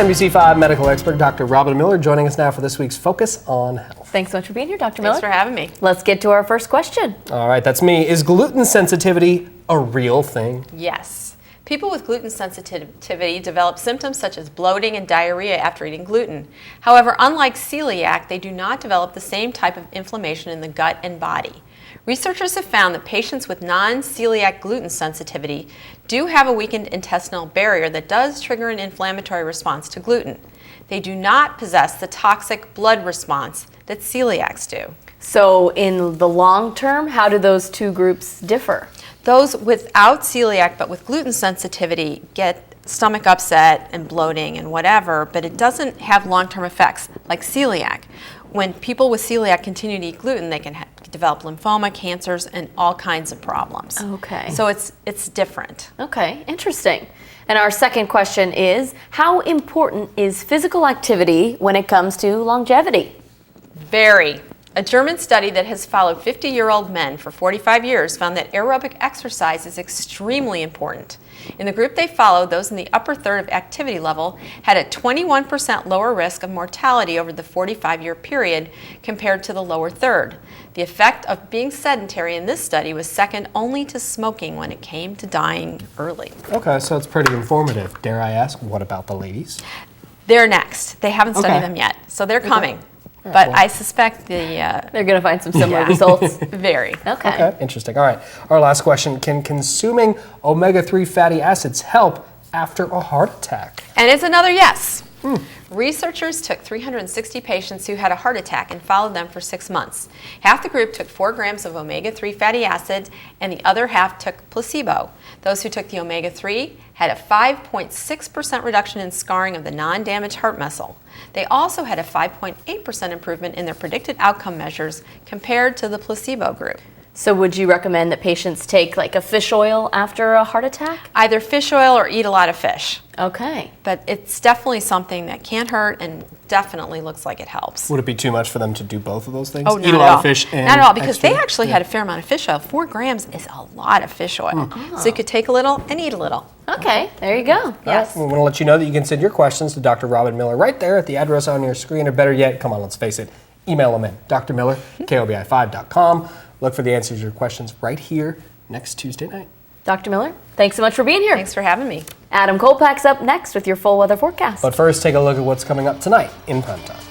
NBC5 medical expert Dr. Robin Miller joining us now for this week's Focus on Health. Thanks so much for being here, Dr. Miller. Thanks for having me. Let's get to our first question. All right, that's me. Is gluten sensitivity a real thing? Yes. People with gluten sensitivity develop symptoms such as bloating and diarrhea after eating gluten. However, unlike celiac, they do not develop the same type of inflammation in the gut and body. Researchers have found that patients with non-celiac gluten sensitivity do have a weakened intestinal barrier that does trigger an inflammatory response to gluten. They do not possess the toxic blood response that celiacs do. So in the long term, how do those two groups differ? Those without celiac but with gluten sensitivity get stomach upset and bloating and whatever, but it doesn't have long-term effects like celiac. When people with celiac continue to eat gluten, they can develop lymphoma, cancers, and all kinds of problems. Okay. So it's different. Okay, interesting. And our second question is, how important is physical activity when it comes to longevity? Very. A German study that has followed 50-year-old men for 45 years found that aerobic exercise is extremely important. In the group they followed, those in the upper third of activity level had a 21% lower risk of mortality over the 45-year period compared to the lower third. The effect of being sedentary in this study was second only to smoking when it came to dying early. Okay, so it's pretty informative. Dare I ask, what about the ladies? They're next. They haven't studied Okay. them yet, so they're coming. right, But well. I suspect They're going to find some similar Yeah. results. very. Okay. Interesting. All right, our last question. Can consuming omega-3 fatty acids help after a heart attack? And it's another yes. Researchers took 360 patients who had a heart attack and followed them for 6 months. Half the group took 4 grams of omega-3 fatty acids and the other half took placebo. Those who took the omega-3 had a 5.6% reduction in scarring of the non-damaged heart muscle. They also had a 5.8% improvement in their predicted outcome measures compared to the placebo group. So would you recommend that patients take like a fish oil after a heart attack? Either fish oil or eat a lot of fish. Okay. But it's definitely something that can't hurt and definitely looks like it helps. Would it be too much for them to do both of those things? Oh, not Eat a at lot all. of fish and not at all, because extra? they actually had a fair amount of fish oil. 4 grams is a lot of fish oil. So you could take a little and eat a little. Okay, there you go. Yes. We want to let you know that you can send your questions to Dr. Robin Miller right there at the address on your screen, or better yet, come on, let's face it, email them in. Dr. Miller, KOBI5.com. Look for the answers to your questions right here next Tuesday night. Dr. Miller, thanks so much for being here. Thanks for having me. Adam Kolpak's up next with your full weather forecast. But first, take a look at what's coming up tonight in primetime.